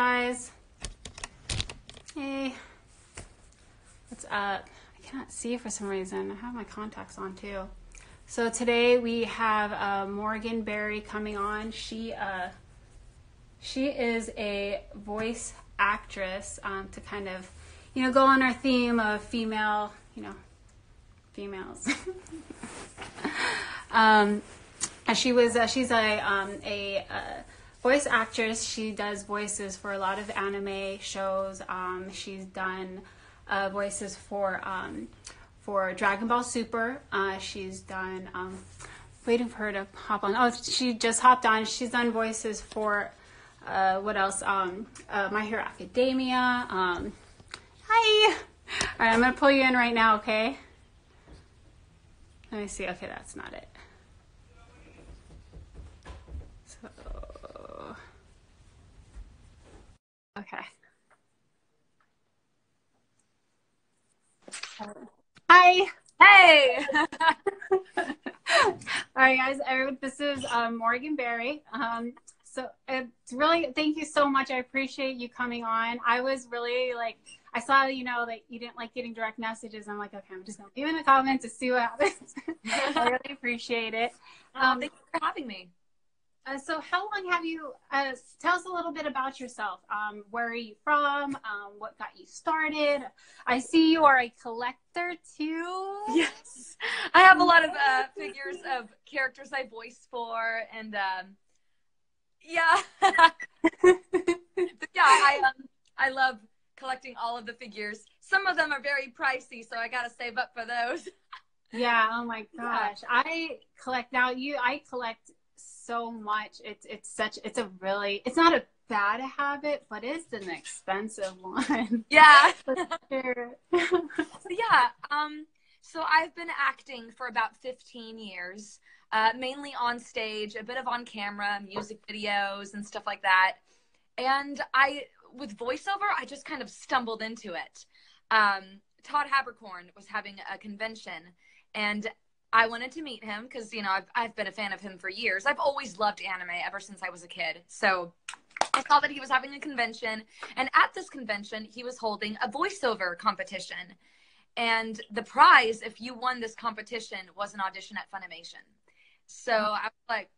guys. Hey. What's up? I cannot see for some reason. I have my contacts on too. So today we have Morgan Berry coming on. She is a voice actress to kind of, go on our theme of female, females. She's a voice actress. She does voices for a lot of anime shows. She's done voices for Dragon Ball Super. She's done waiting for her to hop on. Oh, she just hopped on. She's done voices for what else? My Hero Academia. Hi. All right, I'm gonna pull you in right now. Okay. Let me see. Okay, that's not it. So, okay. Hi. Hey. All right, guys. This is Morgan Berry. So it's really, thank you so much. I appreciate you coming on. I was really I saw, that you didn't like getting direct messages. I'm like, okay, I'm just going to leave in the comments to see what happens. I really appreciate it. Thank you for having me. So how long have you, tell us a little bit about yourself. Where are you from? What got you started? I see you are a collector too. Yes. I have a lot of figures of characters I voiced for, and yeah. But yeah, I love collecting all of the figures. Some of them are very pricey, so I got to save up for those. Yeah. Oh my gosh. Yeah. I collect so much. It's not a bad habit, but it's an expensive one. Yeah. For sure. So I've been acting for about 15 years, mainly on stage, a bit of on camera, music videos and stuff like that. And with voiceover, I just kind of stumbled into it. Todd Haberkorn was having a convention, and I wanted to meet him because, I've been a fan of him for years. I've always loved anime ever since I was a kid. So I saw that he was having a convention, and at this convention, he was holding a voiceover competition. And the prize, if you won this competition, was an audition at Funimation. So I was like,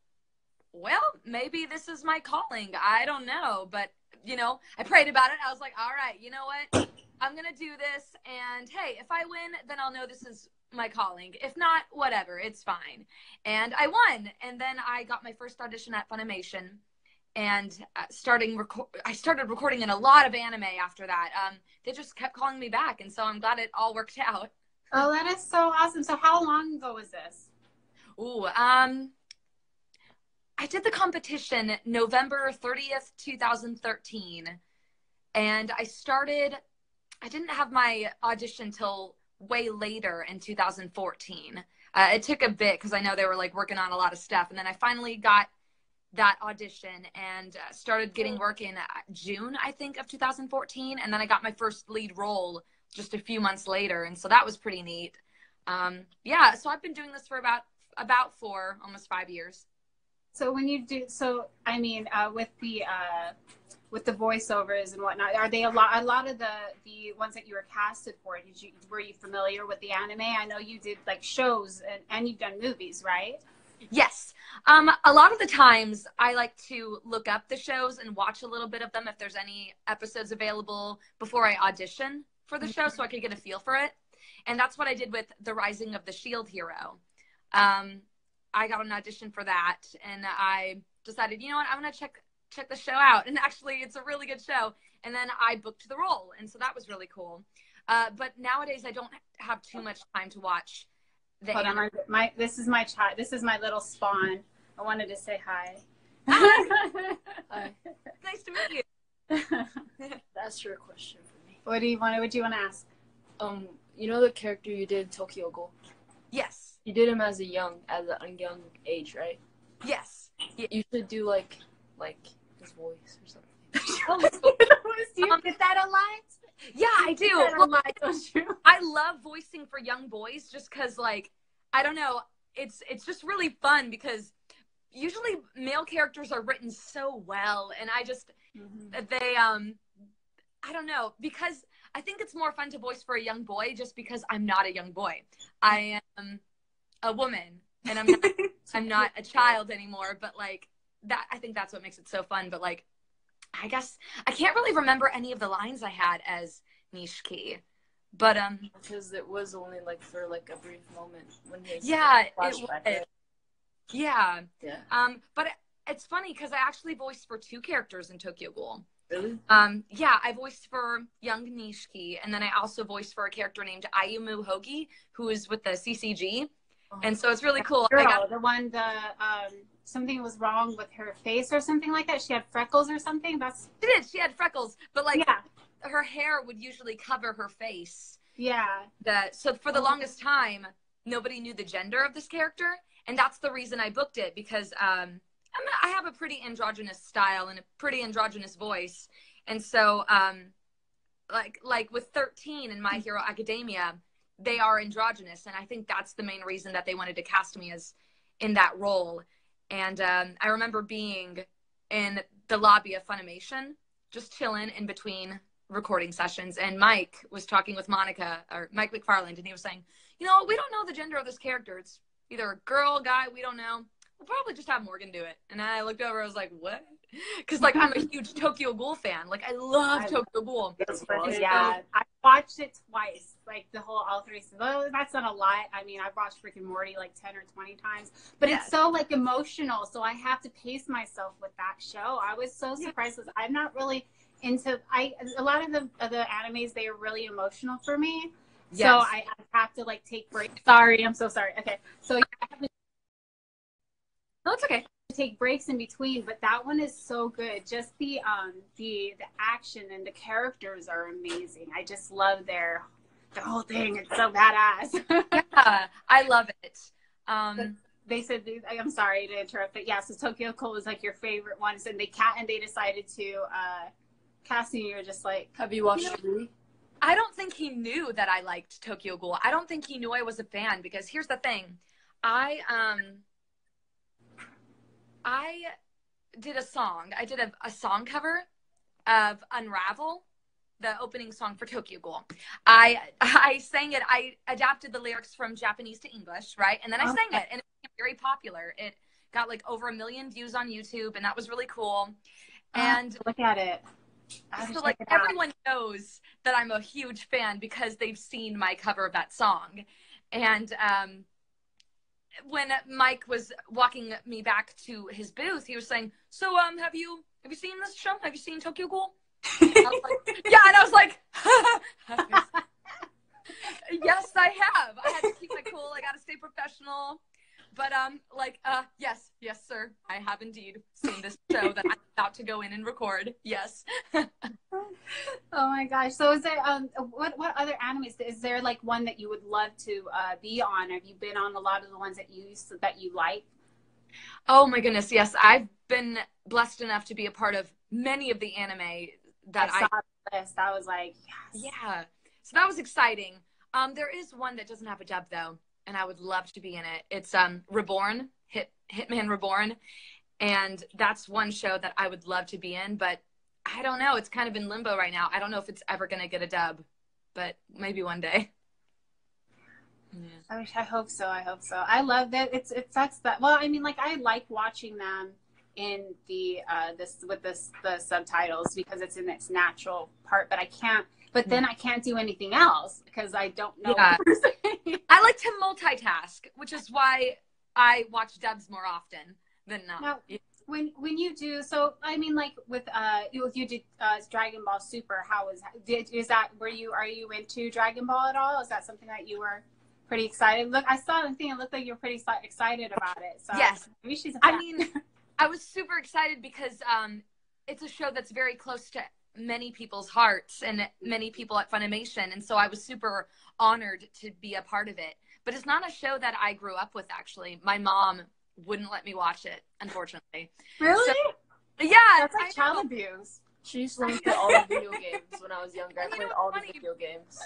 well, maybe this is my calling. I don't know. But, I prayed about it. I was like, all right, you know what? I'm going to do this. And hey, if I win, then I'll know this is my calling. If not, whatever, it's fine. And I won. And then I got my first audition at Funimation, and I started recording in a lot of anime after that. They just kept calling me back, and so I'm glad it all worked out. Oh, that is so awesome. So how long ago was this? Ooh, I did the competition November 30th, 2013. And I didn't have my audition till way later in 2014. It took a bit because I know they were working on a lot of stuff. And then I finally got that audition and started getting work in June, I think, of 2014. And then I got my first lead role just a few months later. And so that was pretty neat. So I've been doing this for about 4, almost 5 years. So when you do, with the voiceovers and whatnot, are they a lot of the ones that you were casted for? Were you familiar with the anime? I know you did shows and you've done movies, right? Yes. A lot of the times I like to look up the shows and watch a little bit of them if there's any episodes available before I audition for the show, so I could get a feel for it. And that's what I did with The Rising of the Shield Hero. I got an audition for that, and I decided, you know what, I'm going to check the show out. And actually, it's a really good show. And then I booked the role, and so that was really cool. But nowadays, I don't have too much time to watch the anime. This is my child. This is my little spawn. I wanted to say hi. Hi. Nice to meet you. That's your question for me. What do you want to ask? The character you did, Tokyo Ghoul? Yes. You did him as a young age, right? Yes. Yeah. You should do his voice or something. Do you get that a lot? Yeah, I do. I love voicing for young boys just because, I don't know, it's just really fun because usually male characters are written so well, and they I don't know, because I think it's more fun to voice for a young boy just because I'm not a young boy. I am a woman, and I'm not a child anymore, but like that, I think that's what makes it so fun. But like, I guess I can't really remember any of the lines I had as Nishiki, but because it was only like for like a brief moment when his yeah, it flashback, was. right? Yeah. Yeah. But it's funny because I actually voiced for two characters in Tokyo Ghoul. Really? Yeah, I voiced for young Nishiki, and then I also voiced for a character named Ayumu Hogi, who is with the CCG. And so it's really cool. Girl, something was wrong with her face or something like that. She had freckles or something. She did. She had freckles, but like yeah, her hair would usually cover her face. yeah. So for the longest time, nobody knew the gender of this character, and that's the reason I booked it, because I have a pretty androgynous style and a pretty androgynous voice, and so like with 13 in My Hero Academia, they are androgynous, and I think that's the main reason that they wanted to cast me as in that role. And I remember being in the lobby of Funimation, just chilling in between recording sessions, and Mike was talking with Monica, or Mike McFarland, and he was saying, we don't know the gender of this character. It's either a girl, guy, we don't know. We'll probably just have Morgan do it. And I looked over, I was like, what? Because like I'm a huge Tokyo Ghoul fan. Like I love Tokyo Ghoul. Yeah, I watched it twice, like all 3 seasons. Oh, that's not a lot. I mean, I've watched Rick and Morty like 10 or 20 times, but it's so like emotional. So I have to pace myself with that show. I was so surprised because I'm not really into. A lot of the animes, they are really emotional for me. Yes. So I have to like take breaks. Sorry, I'm so sorry. Okay, so I have to. No, it's okay. Take breaks in between, but that one is so good. Just the action and the characters are amazing. I just love the whole thing. It's so badass. Yeah, I love it. They said, I'm sorry to interrupt, but yeah, so Tokyo Ghoul was like your favorite ones, and they decided to cast you. You're just like, have you watched the movie? I don't think he knew that I liked Tokyo Ghoul. I don't think he knew I was a fan, because here's the thing. I did a song. I did a song cover of Unravel, the opening song for Tokyo Ghoul. I sang it. I adapted the lyrics from Japanese to English, right? And then I sang it, and it became very popular. It got like over 1 million views on YouTube, and that was really cool. And look at it. So like everyone knows that I'm a huge fan because they've seen my cover of that song. And when Mike was walking me back to his booth, he was saying, so have you seen this show? Have you seen Tokyo Ghoul? I was like, yeah, and I was like, yes, I have. I had to keep my cool. I got to stay professional. But yes, sir, I have indeed seen this show that I'm about to go in and record. Yes. Oh my gosh! So is there what other animes? Is there like one that you would love to be on? Have you been on a lot of the ones that you like? Oh my goodness, yes. I've been blessed enough to be a part of many of the anime that I saw the list. I was like, yes. Yeah. So that was exciting. There is one that doesn't have a dub though, and I would love to be in it. It's Reborn, Hitman Reborn, and that's one show that I would love to be in, but I don't know. It's kind of in limbo right now. I don't know if it's ever going to get a dub, but maybe one day. Yeah. I hope so. I love that. It sucks that. Well, I mean, like I like watching them in the the subtitles because it's in its natural part, but I can't. But then I can't do anything else because I don't know. Yeah. I like to multitask, which is why I watch dubs more often than not. Now, when you do, so I mean, like with you did Dragon Ball Super. Are you into Dragon Ball at all? Is that something that you were pretty excited? Look, I saw the thing. It looked like you were pretty excited about it. So yes, maybe she's a fan. I mean, I was super excited because it's a show that's very close to many people's hearts and many people at Funimation, and so I was super honored to be a part of it. But it's not a show that I grew up with. Actually, my mom wouldn't let me watch it, unfortunately. Really? So, yeah, that's like child abuse. She used to play all the video games when I was younger. I played all the video games.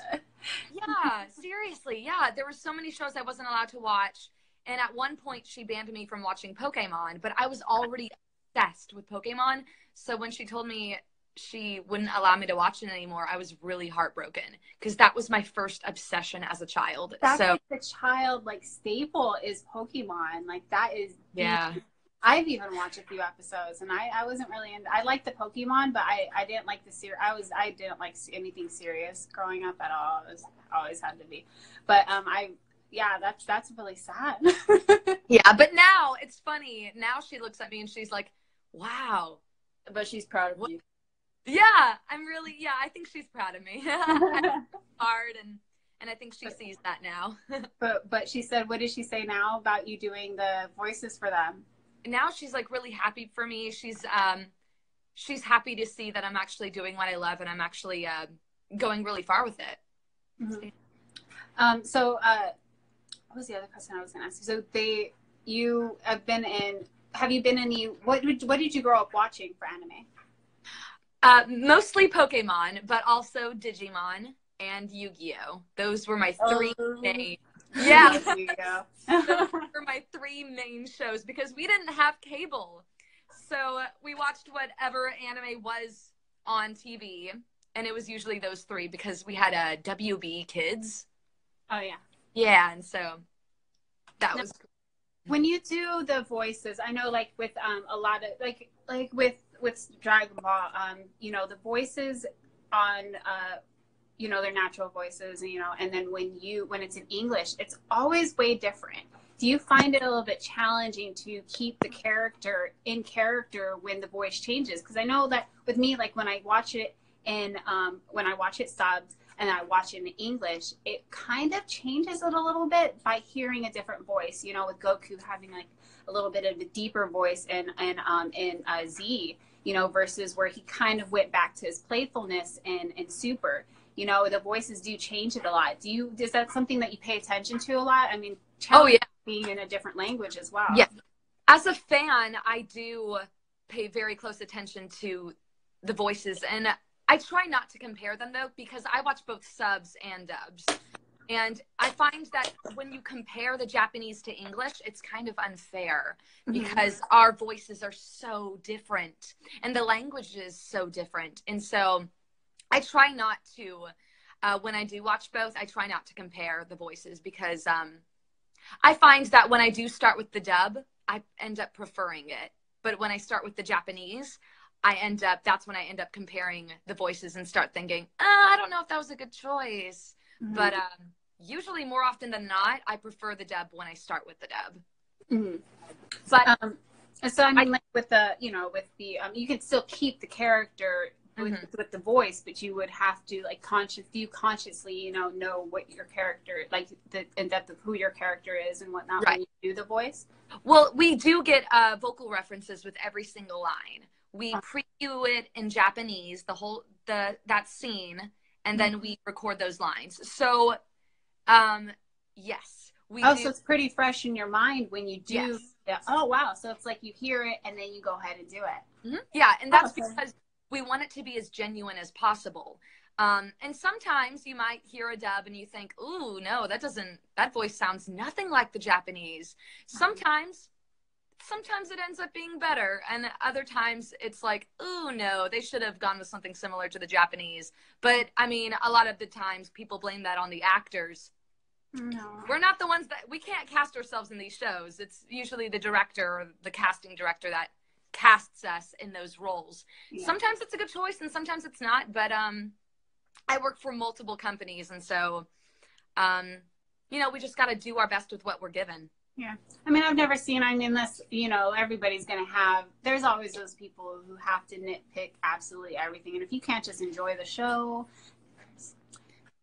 Yeah, seriously. Yeah, there were so many shows I wasn't allowed to watch. And at one point, she banned me from watching Pokemon. But I was already obsessed with Pokemon. So when she told me she wouldn't allow me to watch it anymore, I was really heartbroken because that was my first obsession as a child. That's so like the child like staple is Pokemon. Like that is yeah. I've even watched a few episodes, and I wasn't really into. I liked the Pokemon, but I didn't like the series. I didn't like anything serious growing up at all. It was always had to be, but that's really sad. Yeah, but now it's funny. Now she looks at me and she's like, "Wow." But she's proud of you. Yeah, I think she's proud of me. Hard and I think she sees that now. but she said, what did she say now about you doing the voices for them? Now she's like really happy for me. She's happy to see that I'm actually doing what I love and I'm actually going really far with it. Mm-hmm. So what was the other question I was going to ask you? So you have been in. Have you been in what did you grow up watching for anime? Mostly Pokemon, but also Digimon and Yu-Gi-Oh. Those were my three main. Yeah, those were my three main shows because we didn't have cable, so we watched whatever anime was on TV, and it was usually those three because we had a WB Kids. Oh yeah. Yeah, and so that was. When you do the voices, I know like with a lot of like with Dragon Ball, the voices on their natural voices, and then when it's in English, it's always way different. Do you find it a little bit challenging to keep the character in character when the voice changes? Because I know that with me, like when I watch it subbed and I watch it in English, it kind of changes it a little bit by hearing a different voice. With Goku having like a little bit of a deeper voice in Z, versus where he kind of went back to his playfulness in Super. The voices do change it a lot. Is that something that you pay attention to a lot? I mean, being in a different language as well. Yeah. As a fan, I do pay very close attention to the voices, and I try not to compare them though, because I watch both subs and dubs. And I find that when you compare the Japanese to English, it's kind of unfair because our voices are so different and the language is so different. And so I try not to, when I do watch both, I try not to compare the voices because I find that when I do start with the dub, I end up preferring it. But when I start with the Japanese, that's when I end up comparing the voices and start thinking, I don't know if that was a good choice. But usually more often than not, I prefer the dub when I start with the dub. But so I mean, like with the, you can still keep the character with the voice, but you would have to like consciously, know what your character, like the in depth of who your character is and whatnot when you do the voice. Well, we do get vocal references with every single line. We preview it in Japanese, that scene, and then we record those lines. So, yes, we do. So it's pretty fresh in your mind when you do. Yes. Yeah. Oh, wow. So it's like you hear it and then you go ahead and do it. Yeah, and that's because we want it to be as genuine as possible. And sometimes you might hear a dub and you think, ooh, no, that voice sounds nothing like the Japanese. Sometimes it ends up being better. And other times it's like, ooh, no, they should have gone with something similar to the Japanese. But I mean, a lot of the times people blame that on the actors. No. We're not the ones we can't cast ourselves in these shows. It's usually the director or the casting director that casts us in those roles. Yeah. Sometimes it's a good choice and sometimes it's not. But I work for multiple companies. And so, we just got to do our best with what we're given. Yeah. I mean, I've never seen, this, everybody's going to there's always those people who have to nitpick absolutely everything. And if you can't just enjoy the show,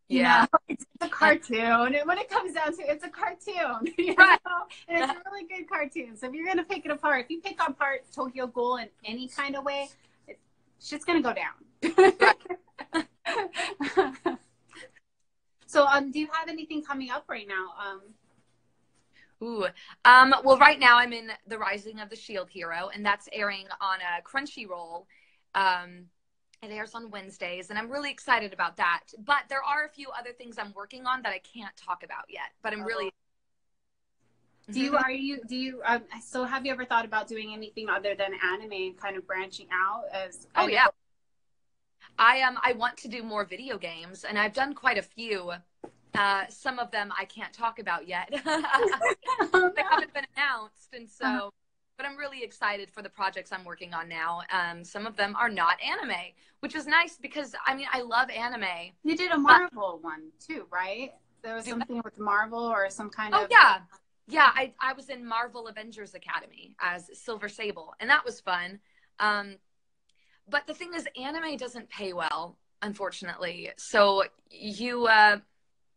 it's a cartoon. And when it comes down to it, it's a cartoon, right. And it's a really good cartoon. So if you're going to pick it apart, if you pick apart Tokyo Ghoul in any kind of way, it's just going to go down. Right. So, do you have anything coming up right now? Well, right now I'm in The Rising of the Shield Hero, and that's airing on Crunchyroll. It airs on Wednesdays, and I'm really excited about that. But there are a few other things I'm working on that I can't talk about yet. But I'm really... So have you ever thought about doing anything other than anime and kind of branching out as? Oh yeah. I want to do more video games, and I've done quite a few. Some of them I can't talk about yet. They haven't been announced, and so, but I'm really excited for the projects I'm working on now. Some of them are not anime, which is nice because I mean I love anime. You did a Marvel one too, right? There was something with Marvel or some kind of. Oh yeah, yeah. I was in Marvel Avengers Academy as Silver Sable, and that was fun. But the thing is, anime doesn't pay well, unfortunately. So you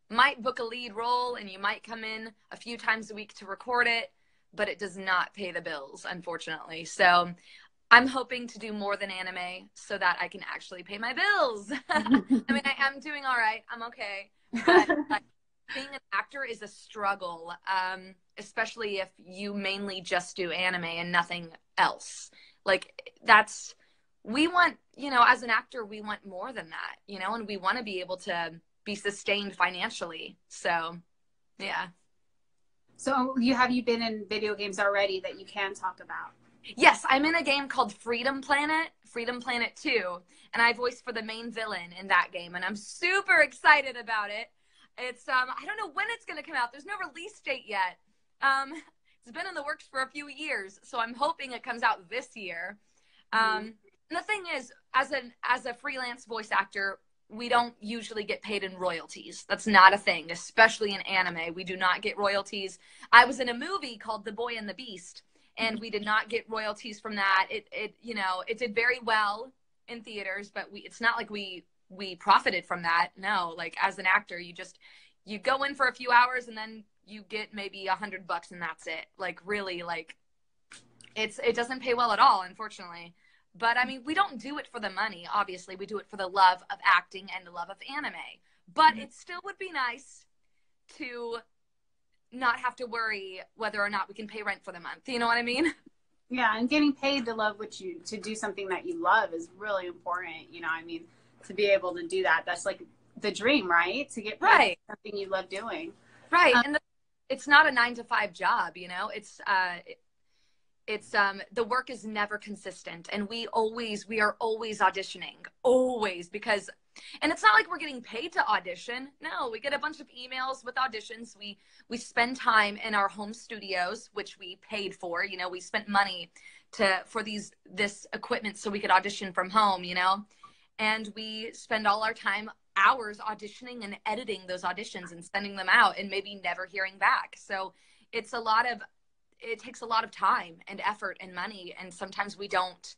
might book a lead role and you might come in a few times a week to record it, but it does not pay the bills, unfortunately. So I'm hoping to do more than anime so that I can actually pay my bills. I mean, I am doing all right. I'm okay. But like, being an actor is a struggle, especially if you mainly just do anime and nothing else. Like we want, you know, as an actor, we want more than that, you know, and we want to be able to be sustained financially. So, yeah. So have you been in video games already that you can talk about? Yes, I'm in a game called Freedom Planet 2, and I voiced for the main villain in that game, and I'm super excited about it. It's, I don't know when it's going to come out. There's no release date yet. It's been in the works for a few years, so I'm hoping it comes out this year. And the thing is, as a freelance voice actor, we don't usually get paid in royalties. That's not a thing, especially in anime. We do not get royalties. I was in a movie called The Boy and the Beast, and we did not get royalties from that. It you know, it did very well in theaters, but it's not like we profited from that. No, like as an actor, you go in for a few hours and then you get maybe $100 and that's it. Like really, like it doesn't pay well at all, unfortunately. But I mean, we don't do it for the money. Obviously, we do it for the love of acting and the love of anime. But it still would be nice to not have to worry whether or not we can pay rent for the month. You know what I mean? Yeah, and getting paid to do something that you love is really important. You know, I mean, to be able to do that, that's like the dream, right? To get paid for something you love doing. Right. And it's not a 9-to-5 job, you know, it's the work is never consistent, and we are always auditioning, always, because, and it's not like we're getting paid to audition. No, we get a bunch of emails with auditions. We spend time in our home studios, which we paid for, you know, we spent money for this equipment so we could audition from home, you know, and we spend all our time, hours, auditioning and editing those auditions and sending them out and maybe never hearing back. So it takes a lot of time and effort and money, and sometimes we don't,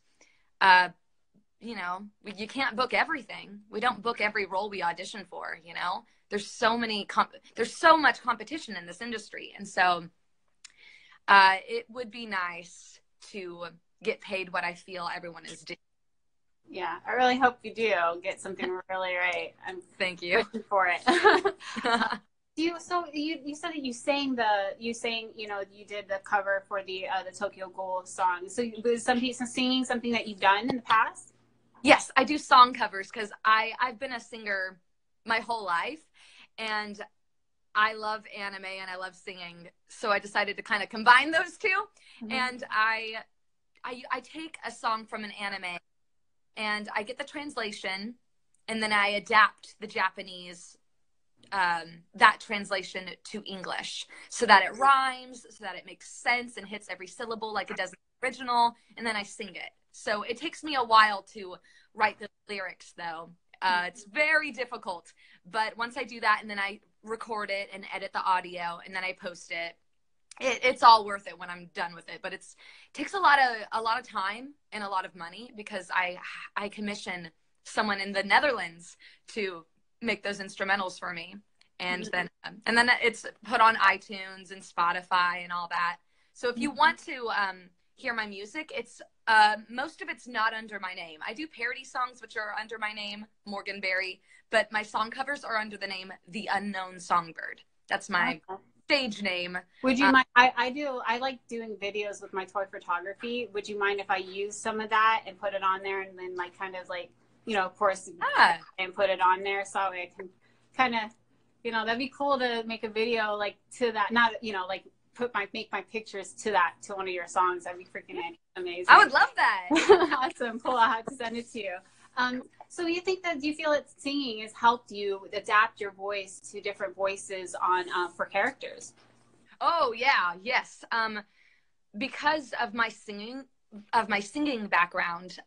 you know, you can't book everything. We don't book every role we audition for, you know. There's so much competition in this industry, and so it would be nice to get paid what I feel everyone is doing. Yeah, I really hope you do get something really right. Thank you. Wishing for it. You said that you sang, you know, you did the cover for the Tokyo Ghoul song. So was singing something that you've done in the past? Yes, I do song covers because I've been a singer my whole life, and I love anime and I love singing. So I decided to kind of combine those two. Mm-hmm. And I take a song from an anime and I get the translation, and then I adapt the Japanese that translation to English so that it rhymes, so that it makes sense and hits every syllable like it does in the original, and then I sing it. So it takes me a while to write the lyrics, though. It's very difficult, but once I do that and then I record it and edit the audio and then I post it, it's all worth it when I'm done with it. But it takes a lot of time and a lot of money because I commission someone in the Netherlands to make those instrumentals for me, and then it's put on iTunes and Spotify and all that. So if you want to hear my music, it's most of it's not under my name. I do parody songs which are under my name, Morgan Berry, but my song covers are under the name The Unknown Songbird. That's my stage name. Would you mind? I like doing videos with my toy photography. Would you mind if I use some of that and put it on there, and then like kind of like, you know, of course, and put it on there so I can kind of, you know, that'd be cool to make a video like to that, not, you know, like make my pictures to one of your songs. That'd be freaking amazing. I would love that. Awesome, cool. I'll have to send it to you. So do you feel that singing has helped you adapt your voice to different voices for characters? Oh yeah, yes. Because of my singing background,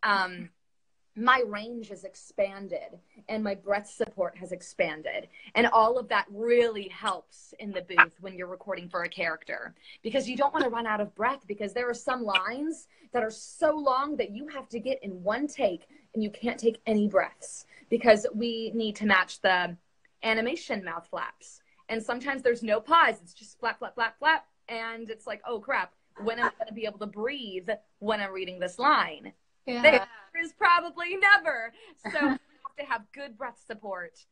my range has expanded and my breath support has expanded. And all of that really helps in the booth when you're recording for a character, because you don't want to run out of breath, because there are some lines that are so long that you have to get in one take and you can't take any breaths because we need to match the animation mouth flaps. And sometimes there's no pause. It's just flap, flap, flap, flap. And it's like, oh crap, when am I going to be able to breathe when I'm reading this line? Yeah. There is probably never. So you have to have good breath support.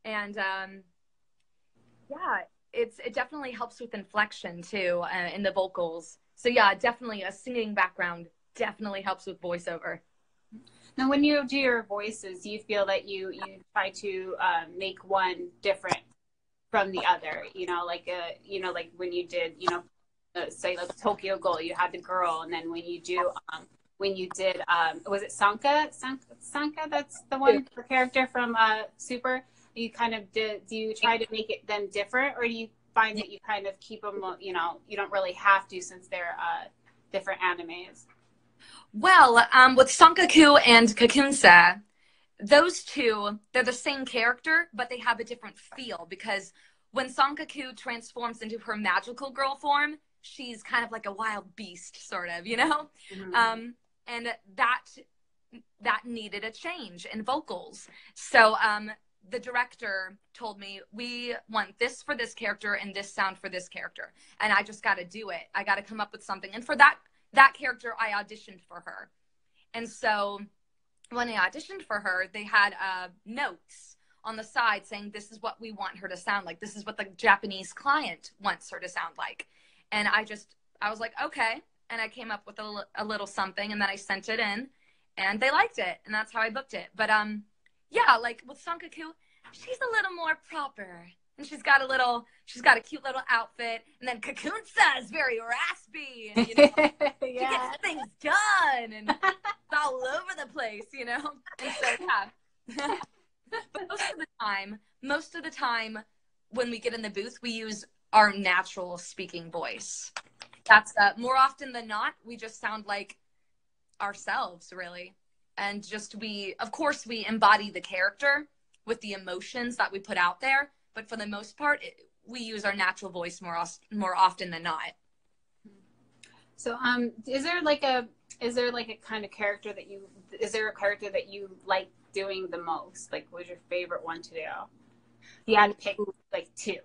And yeah, it definitely helps with inflection too in the vocals. So yeah, definitely a singing background definitely helps with voiceover. Now, when you do your voices, do you feel that you try to make one different from the other? Like when you did, say like Tokyo Ghoul, you had the girl, and then when you did, was it Sanka? Sanka, that's the one, the character from Super. You kind of do you try to make them different, or do you find that you kind of keep them, you don't really have to, since they're different animes? Well, with Sankaku and Kakunsa, those two, they're the same character, but they have a different feel, because when Sankaku transforms into her magical girl form, she's kind of like a wild beast, sort of, Mm-hmm. And that needed a change in vocals. So the director told me, we want this for this character and this sound for this character. And I just got to do it. I got to come up with something. And for that character, I auditioned for her. And so when I auditioned for her, they had notes on the side saying, this is what we want her to sound like. This is what the Japanese client wants her to sound like. And I was like, okay. And I came up with a little something, and then I sent it in, and they liked it. And that's how I booked it. But yeah, like with Sankaku, she's a little more proper. And she's got a cute little outfit. And then Kakunsa is very raspy. And, she gets things done. And it's all over the place, And so, yeah. But most of the time when we get in the booth, we use our natural speaking voice. That's more often than not, we just sound like ourselves, really. And of course, we embody the character with the emotions that we put out there. But for the most part, we use our natural voice more often than not. So, is there a kind of character is there a character that you like doing the most? Like, what was your favorite one to do? You had to pick like two.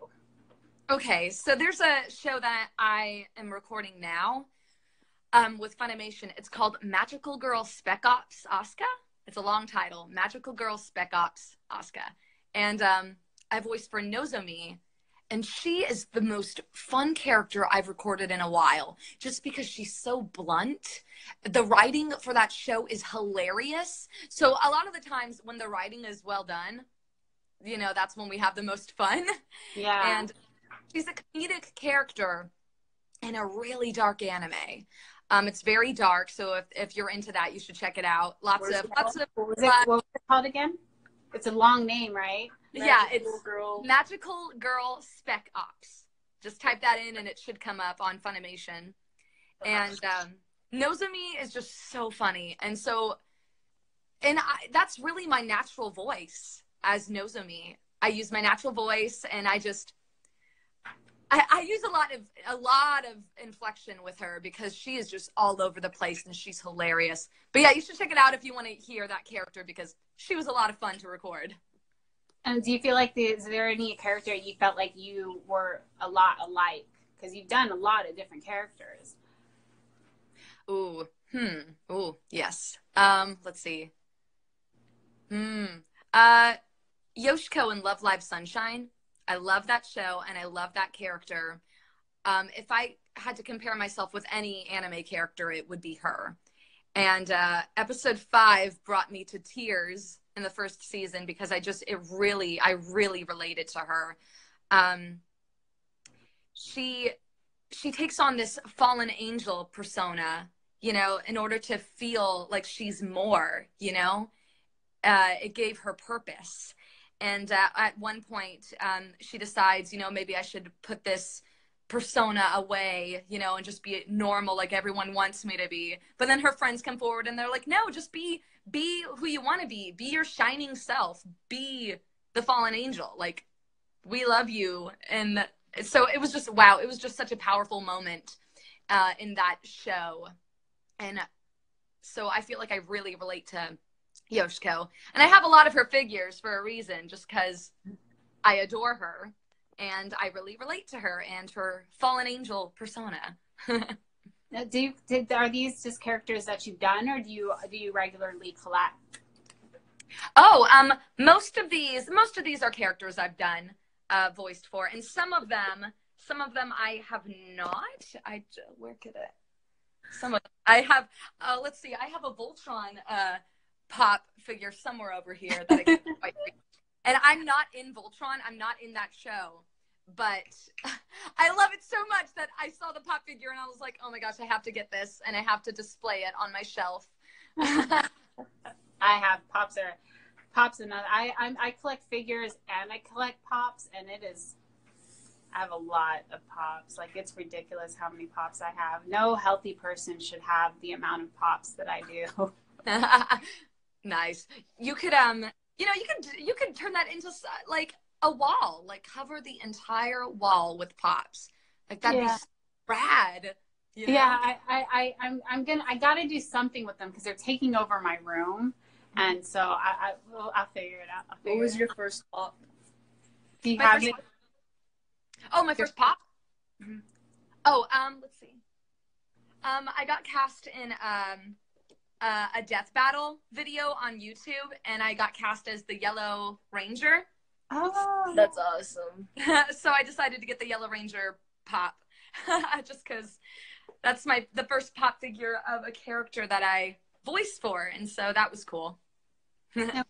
Okay, so there's a show that I am recording now with Funimation. It's called Magical Girl Spec Ops Asuka. It's a long title, Magical Girl Spec Ops Asuka. And I voiced for Nozomi, and she is the most fun character I've recorded in a while, just because she's so blunt. The writing for that show is hilarious. So a lot of the times when the writing is well done, that's when we have the most fun. Yeah. And she's a comedic character in a really dark anime. It's very dark, so if you're into that, you should check it out. What was it called again? It's a long name, right? Yeah, it's Magical Girl Spec Ops. Just type that in and it should come up on Funimation. And Nozomi is just so funny. And that's really my natural voice as Nozomi. I use my natural voice, and I use a lot of inflection with her, because she is just all over the place and she's hilarious. But yeah, you should check it out if you want to hear that character, because she was a lot of fun to record. And do you feel like is there any character you felt like you were a lot alike? Because you've done a lot of different characters. Ooh, yes. Let's see. Yoshiko in Love Live Sunshine. I love that show, and I love that character. If I had to compare myself with any anime character, it would be her. And episode 5 brought me to tears in the first season, because I really related to her. She she takes on this fallen angel persona, you know, in order to feel like she's more, you know. It gave her purpose. And at one point, she decides, you know, maybe I should put this persona away, you know, and just be normal like everyone wants me to be. But then her friends come forward and they're like, no, just be who you want to be your shining self, be the fallen angel, like we love you. And so it was just, wow, it was just such a powerful moment in that show. And so I feel like I really relate to Yoshiko, and I have a lot of her figures for a reason, just because I adore her and I really relate to her and her fallen angel persona. Now, are these just characters that you've done, or do you regularly collect? Oh, most of these are characters I've done voiced for, and some of them I have not. Where could it? Some of them I have. Let's see. I have a Voltron pop figure somewhere over here that I can't quite reach. And I'm not in Voltron. I'm not in that show. But I love it so much that I saw the pop figure and I was like, oh my gosh, I have to get this and I have to display it on my shelf. I have pops. Another. I collect figures and I collect pops, and I have a lot of pops. Like, it's ridiculous how many pops I have. No healthy person should have the amount of pops that I do. Nice. You could you could turn that into like a wall, like cover the entire wall with pops. Like that'd be so rad. You know? Yeah, I gotta do something with them because they're taking over my room, and so I'll figure it out. What was your first pop? Do you have it? Oh, my first pop. Mm-hmm. Oh, let's see. I got cast in a death battle video on YouTube, and I got cast as the Yellow Ranger. Oh, that's awesome. So I decided to get the Yellow Ranger pop, just because that's the first pop figure of a character that I voiced for, and so that was cool. Now,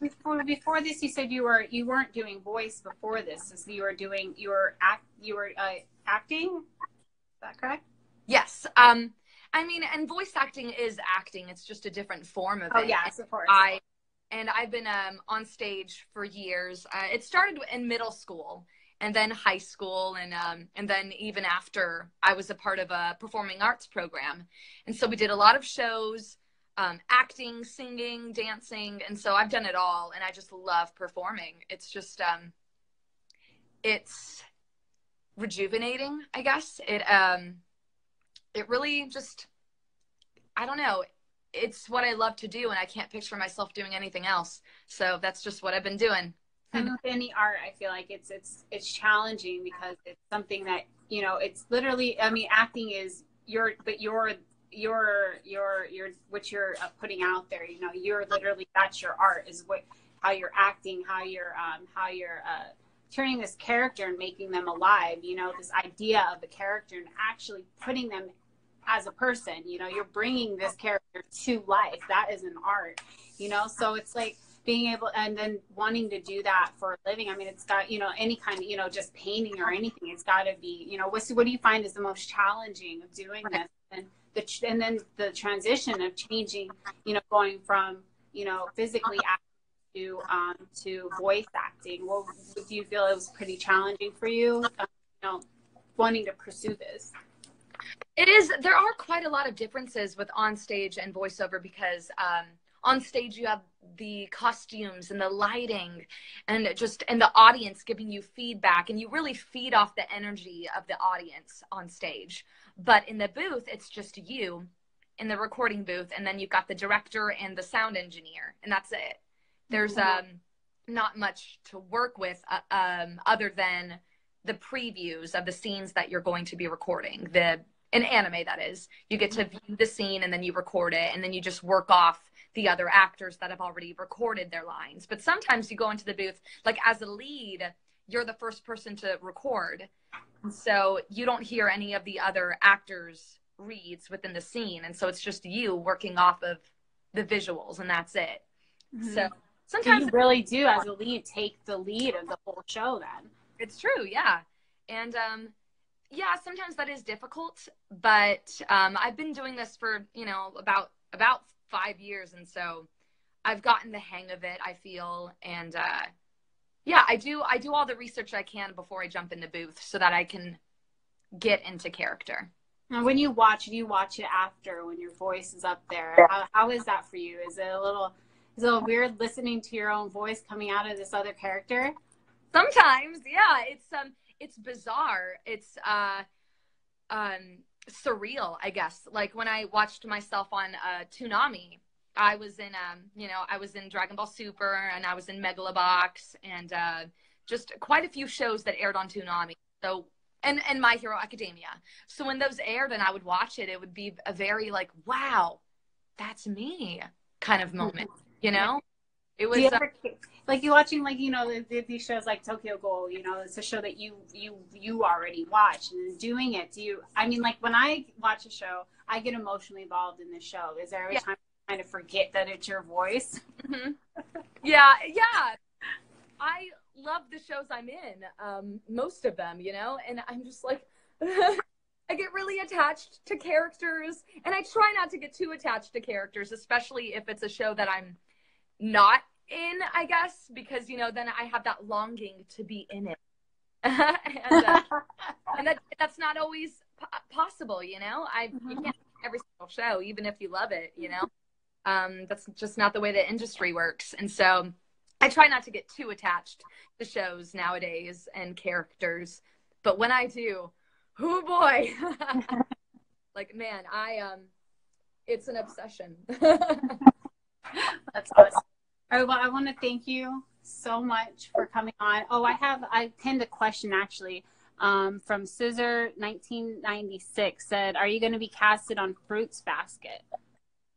before this, you said you weren't doing voice before this. So you were acting. Is that correct? Yes. I mean, and voice acting is acting. It's just a different form of it. Oh, yes, of course. I've been on stage for years. It started in middle school and then high school. And then even after, I was a part of a performing arts program. And so we did a lot of shows, acting, singing, dancing. And so I've done it all. And I just love performing. It's just, it's rejuvenating, I guess. It really just, I don't know, it's what I love to do, and I can't picture myself doing anything else. So that's just what I've been doing. And with any art, I feel like it's challenging because it's something that, you know, it's literally, I mean, acting is what you're putting out there, you know, you're literally, that's your art, is how you're acting, how you're turning this character and making them alive, you know, this idea of the character and actually putting them as a person, you know, you're bringing this character to life. That is an art, you know, so it's like being able, and then wanting to do that for a living. I mean, it's got, you know, any kind of, you know, just painting or anything, it's got to be, you know, what do you find is the most challenging of doing this? And then the transition of changing, you know, going from, you know, physically acting to voice acting. Well, do you feel it was pretty challenging for you, you know, wanting to pursue this? It is. There are quite a lot of differences with on stage and voiceover because on stage you have the costumes and the lighting and the audience giving you feedback, and you really feed off the energy of the audience on stage. But in the booth, it's just you in the recording booth, and then you've got the director and the sound engineer, and that's it. There's not much to work with other than the previews of the scenes that you're going to be recording. In anime, that is. You get to view the scene and then you record it, and then you just work off the other actors that have already recorded their lines. But sometimes you go into the booth, like as a lead, you're the first person to record. So you don't hear any of the other actors' reads within the scene. And so it's just you working off of the visuals, and that's it. Mm-hmm. So sometimes you really do, as a lead, take the lead of the whole show then. It's true, yeah. And yeah, sometimes that is difficult, but I've been doing this for, about 5 years, and so I've gotten the hang of it, I feel. And yeah, I do all the research I can before I jump in the booth so that I can get into character. And when you watch, do you watch it after when your voice is up there? How is that for you? Is it a little weird listening to your own voice coming out of this other character? Sometimes, yeah, it's bizarre. It's surreal, I guess. Like when I watched myself on Toonami, I was in Dragon Ball Super, and I was in Megalobox, and just quite a few shows that aired on Toonami. So and My Hero Academia. So when those aired and I would watch it, it would be a very like, wow, that's me kind of moment, you know? It was like you watching these shows like Tokyo Ghoul, it's a show that you already watch, and doing it. Like when I watch a show, I get emotionally involved in the show. Is there every time you kind of forget that it's your voice? Mm-hmm. Yeah. I love the shows I'm in, most of them, and I'm just like, I get really attached to characters, and I try not to get too attached to characters, especially if it's a show that I'm not in, I guess, because, then I have that longing to be in it. and that's not always possible, you can't do every single show, even if you love it, that's just not the way the industry works. And so I try not to get too attached to shows nowadays and characters, but when I do, oh boy, like, man, it's an obsession. That's awesome. All right, well, I want to thank you so much for coming on. Oh, I pinned a question actually from Scissor 1996 said, "Are you going to be casted on Fruits Basket?"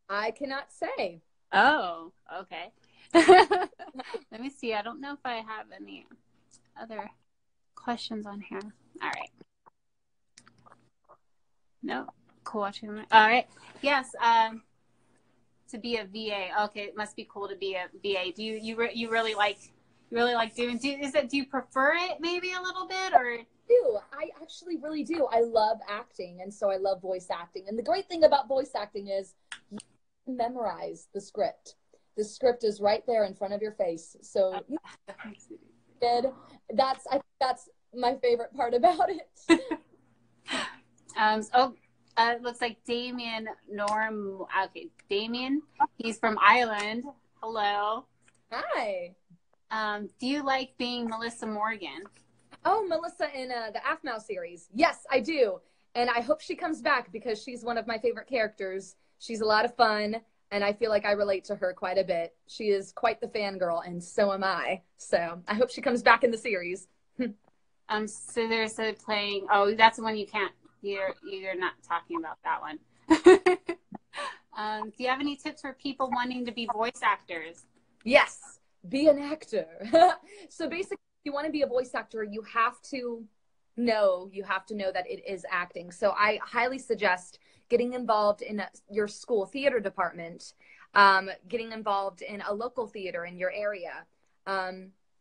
I cannot say. Oh, okay. Let me see. I don't know if I have any other questions on here. All right. No. Cool. All right. Yes. To be a VA. Okay, it must be cool to be a VA. Do you really like doing? Do you prefer it maybe a little bit, or? I actually really do. I love acting, and so I love voice acting. And the great thing about voice acting is you memorize the script. The script is right there in front of your face. So that's my favorite part about it. It looks like Damien Norm. Okay, Damien. He's from Ireland. Hello. Hi. Do you like being Melissa Morgan? Oh, Melissa in the Aphmau series. Yes, I do. And I hope she comes back because she's one of my favorite characters. She's a lot of fun, and I feel like I relate to her quite a bit. She is quite the fangirl, and so am I. So I hope she comes back in the series. So there's playing. Oh, that's the one you can't. You're not talking about that one. Do you have any tips for people wanting to be voice actors? Yes, be an actor. So basically, if you want to be a voice actor, you have to know that it is acting. So I highly suggest getting involved in your school theater department, getting involved in a local theater in your area,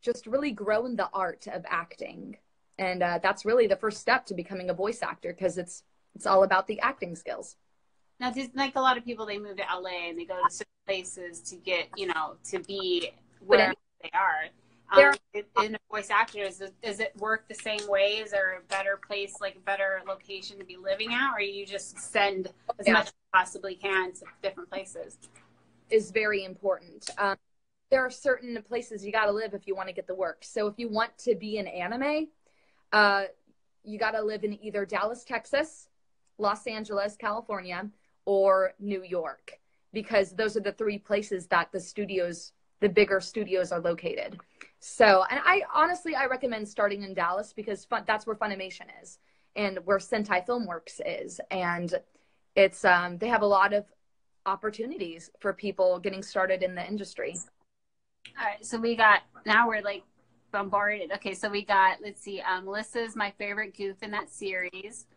just really growing the art of acting. And that's really the first step to becoming a voice actor, because it's all about the acting skills. Now, just like a lot of people, they move to LA and they go to certain places to get, to be where they are. In a voice actor, does it work the same way? Is there a better place, like a better location to be living at, or you just send as much as you possibly can to different places? Is very important. There are certain places you got to live if you want to get the work. So if you want to be in anime, you got to live in either Dallas, Texas, Los Angeles, California, or New York, because those are the three places that the bigger studios are located. So, and I recommend starting in Dallas because that's where Funimation is and where Sentai Filmworks is. And it's, they have a lot of opportunities for people getting started in the industry. All right. So now we're like bombarded. Okay, so we got, let's see, Melissa's my favorite goof in that series.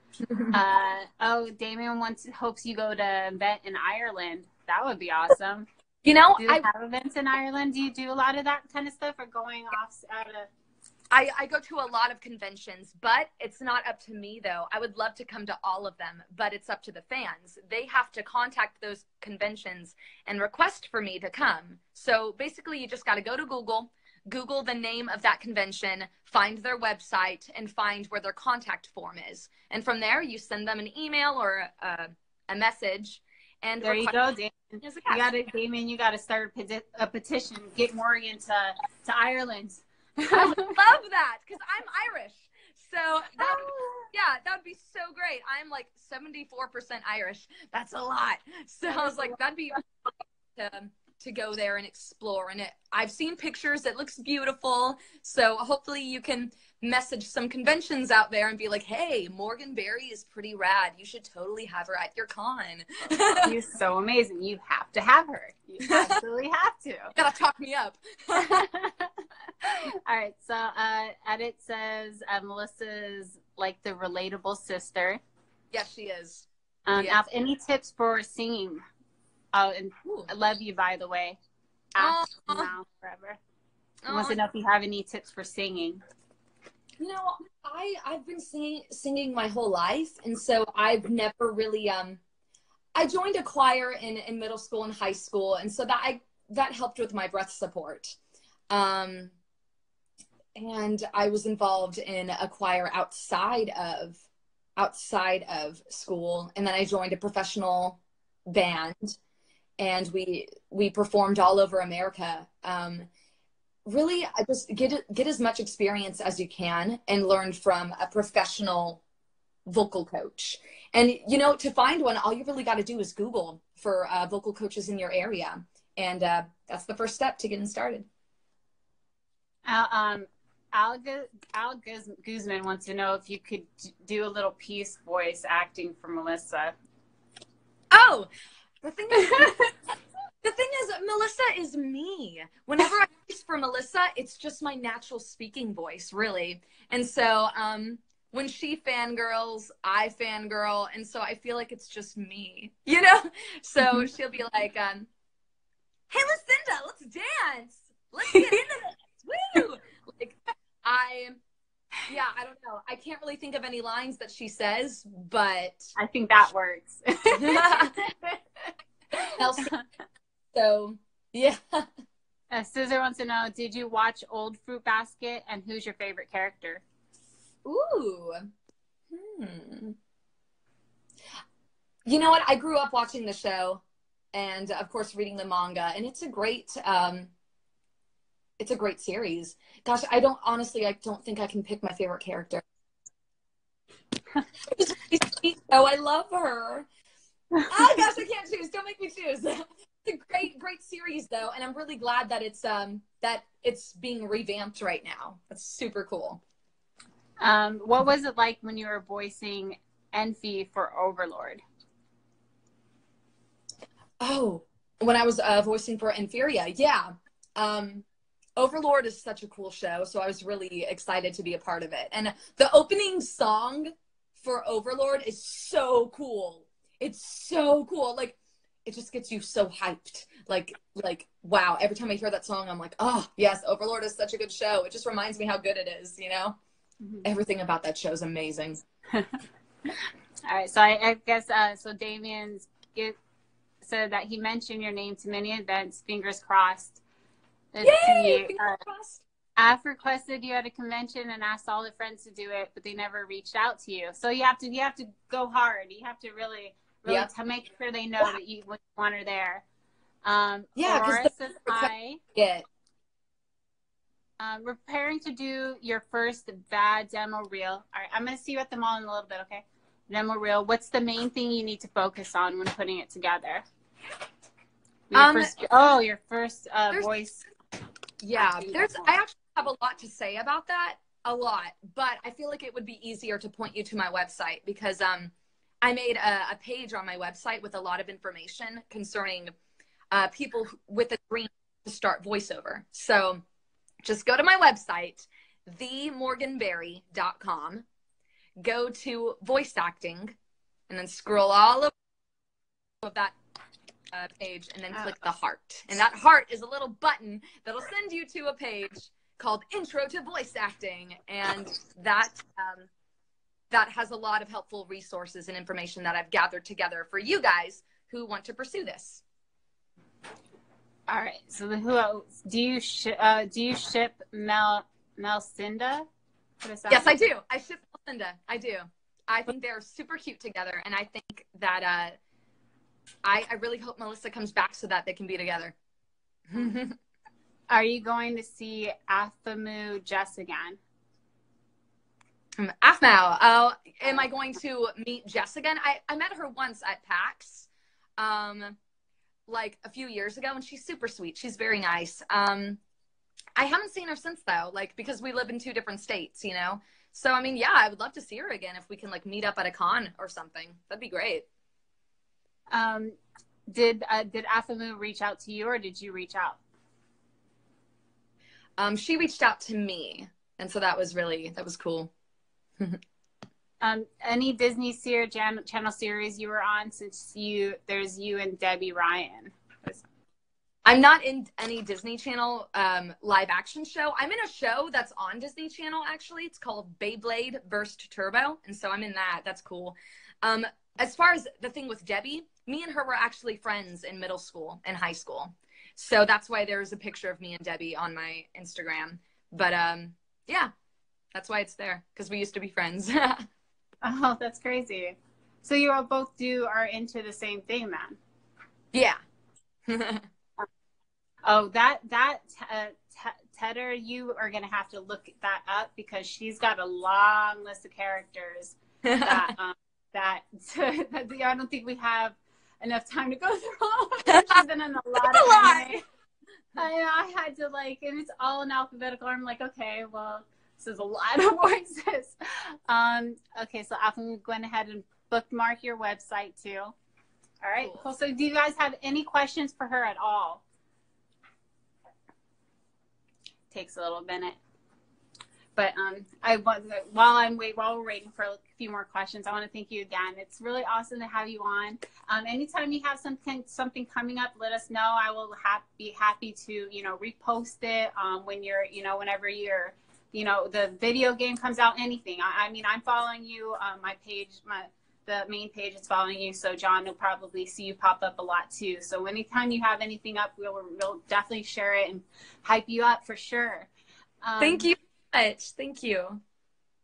Damien hopes you go to event in Ireland. That would be awesome. Do they have events in Ireland? Do you do a lot of that kind of stuff, or going off out of? I go to a lot of conventions, but it's not up to me though. I would love to come to all of them, but it's up to the fans. They have to contact those conventions and request for me to come. So basically you just got to go to Google the name of that convention, find their website, and find where their contact form is. And from there, you send them an email or a message. And there you go, Damien. Damien, you got to start a petition. Get Morgan to Ireland. I would love that because I'm Irish. So that would be so great. I'm like 74% Irish. That's a lot. So I was like, that'd be to go there and explore. And I've seen pictures. It looks beautiful. So hopefully you can message some conventions out there and be like, hey, Morgan Berry is pretty rad. You should totally have her at your con. She's so amazing. You have to have her. You absolutely have to. You gotta talk me up. All right. So Edit says Melissa's like the relatable sister. Yes, she is. Now, any tips for singing? Oh, and I love you, by the way. Ask now forever. I want to know if you have any tips for singing. You know, I've been singing my whole life, and so I've never really I joined a choir in middle school and high school, and so that helped with my breath support. And I was involved in a choir outside of school, and then I joined a professional band, and we performed all over America. Really, I just get as much experience as you can and learn from a professional vocal coach. And, you know, to find one, all you really got to do is Google for vocal coaches in your area. And that's the first step to getting started. Al Guzman wants to know if you could do a little piece voice acting for Melissa. Oh, the thing is, Melissa is me. Whenever I voice for Melissa, it's just my natural speaking voice, really. And so when she fangirls, I fangirl. And so I feel like it's just me, you know? So she'll be like, hey, Lucinda, let's dance. Let's get into this. Woo! Like, I don't know. I can't really think of any lines that she says, but I think that works. So, yeah. Scissor wants to know, did you watch Old Fruit Basket, and who's your favorite character? Ooh. You know what? I grew up watching the show and, of course, reading the manga, and it's a great series. Gosh, I don't think I can pick my favorite character. Oh, I love her. Oh gosh, I can't choose. Don't make me choose. It's a great series though, and I'm really glad that it's being revamped right now. That's super cool. What was it like when you were voicing Enfi for Overlord? Oh, when I was voicing for Inferior, yeah. Overlord is such a cool show, so I was really excited to be a part of it. And the opening song for Overlord is so cool. It's so cool. Like, it just gets you so hyped. Like, wow. Every time I hear that song, I'm like, oh, yes, Overlord is such a good show. It just reminds me how good it is, you know? Mm-hmm. Everything about that show is amazing. All right. So I guess, so Damien said that he mentioned your name to many events. Fingers crossed. Yay! Fingers crossed. I've requested you at a convention and asked all the friends to do it, but they never reached out to you. So you have to go hard. You have to really yep. to make sure they know that you want her there. Aurora says hi. Yeah. We're preparing to do your first bad demo reel. All right, I'm going to see you at the mall in a little bit, okay? Demo reel. What's the main thing you need to focus on when putting it together? Your first voice. Yeah, I actually have a lot to say about that. A lot. But I feel like it would be easier to point you to my website because I made a page on my website with a lot of information concerning people with a dream to start voiceover. So just go to my website, themorganberry.com, go to voice acting, and then scroll all of that page and then click the heart. And that heart is a little button that'll send you to a page called Intro to Voice Acting. And that that has a lot of helpful resources and information that I've gathered together for you guys who want to pursue this. All right. So who else? Do you ship Melcinda? Yes, I do. I ship Melcinda. I do. I think they're super cute together, and I think that I really hope Melissa comes back so that they can be together. Are you going to see Afamu Jess again? Afmau. Oh, am I going to meet Jess again? I met her once at PAX, like a few years ago, and she's super sweet. She's very nice. I haven't seen her since though, like because we live in 2 different states, you know? So, I mean, yeah, I would love to see her again if we can like meet up at a con or something. That'd be great. Did Afamu reach out to you or did you reach out? She reached out to me. And so that was cool. Any Disney channel series you were on since there's you and Debbie Ryan? I'm not in any Disney Channel live action show. I'm in a show that's on Disney Channel, actually. It's called Beyblade Burst Turbo. And so I'm in that. That's cool. As far as the thing with Debbie, me and her were actually friends in middle school and high school. So that's why there's a picture of me and Debbie on my Instagram. But yeah, that's why it's there, because we used to be friends. Oh, that's crazy. So you all both are into the same thing then? Yeah. Oh, Tedder, you are going to have to look that up because she's got a long list of characters that I don't think we have enough time to go through all of them. She's been in a lot of anime. I had to and it's all in alphabetical. I'm like, okay, well, this is a lot of voices. Okay, so I'm going ahead and bookmark your website too. All right, cool. So do you guys have any questions for her at all? Takes a little minute, but while we're waiting for a few more questions, I want to thank you again. It's really awesome to have you on. Anytime you have something coming up, let us know. I will be happy to repost it when you're whenever you're the video game comes out. Anything. I mean, I'm following you. My page, the main page is following you, so John will probably see you pop up a lot too. So anytime you have anything up, we'll definitely share it and hype you up for sure. Thank you so much. Thank you.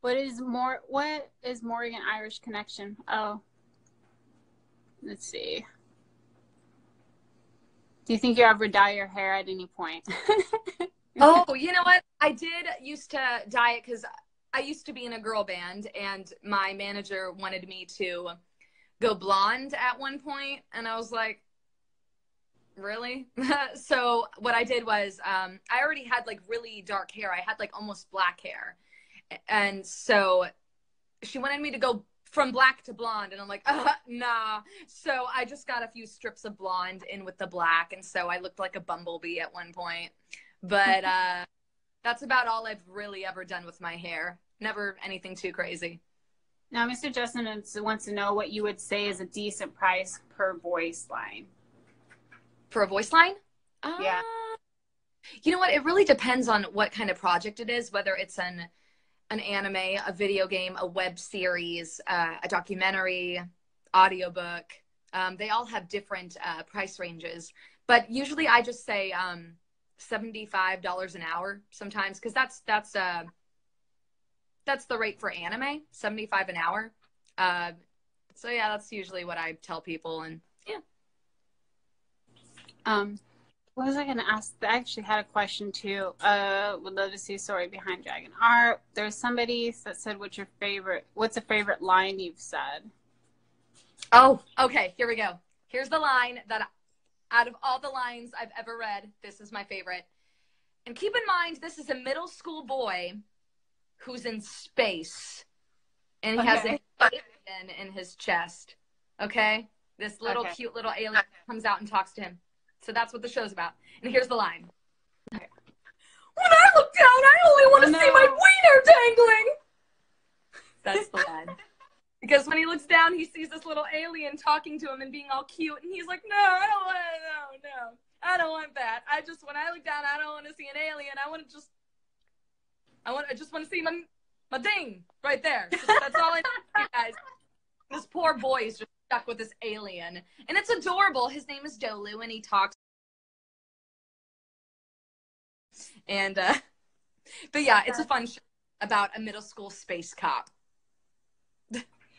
What is Morgan Irish Connection? Oh, let's see. Do you think you ever dye your hair at any point? Oh, you know what? I did used to dye it because I used to be in a girl band and my manager wanted me to go blonde at one point. And I was like, really? So what I did was I already had really dark hair. I had almost black hair. And so she wanted me to go from black to blonde. And I'm like, nah. So I just got a few strips of blonde in with the black. And so I looked like a bumblebee at one point. But that's about all I've really ever done with my hair. Never anything too crazy. Now, Mr. Justin wants to know what you would say is a decent price per voice line. For a voice line? Yeah. You know what? It really depends on what kind of project it is, whether it's an anime, a video game, a web series, a documentary, audiobook. They all have different price ranges. But usually I just say $75 an hour sometimes, because that's the rate for anime, $75 an hour. So yeah, that's usually what I tell people. And yeah. What was I going to ask? I actually had a question too. Would love to see a story behind Dragon Art. There's somebody that said, what's a favorite line you've said? Oh, okay. Here we go. Here's the line that out of all the lines I've ever read, this is my favorite. And keep in mind, this is a middle school boy who's in space. And he has a alien in his chest. Okay? This little cute little alien comes out and talks to him. So that's what the show's about. And here's the line. Okay. When I look down, I only want to see my wiener dangling. That's the line. Because when he looks down, he sees this little alien talking to him and being all cute. And he's like, no, I don't want to, no. I don't want that. When I look down, I don't want to see an alien. I want to just I just want to see my thing right there. That's all I need, you guys. This poor boy is just stuck with this alien, and it's adorable. His name is Dolu, and he talks. And but yeah, it's a fun show about a middle school space cop.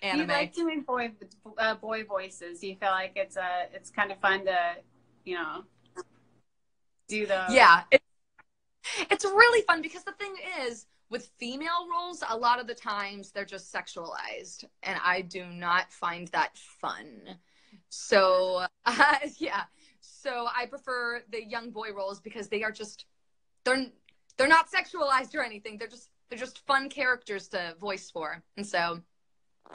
Anime. You like doing boy voices? Do you feel like it's kind of fun to, you know, do the? Yeah, it's really fun because the thing is, with female roles, a lot of the times they're just sexualized, and I do not find that fun. So yeah, so I prefer the young boy roles because they are just they're not sexualized or anything. They're just fun characters to voice for, and so.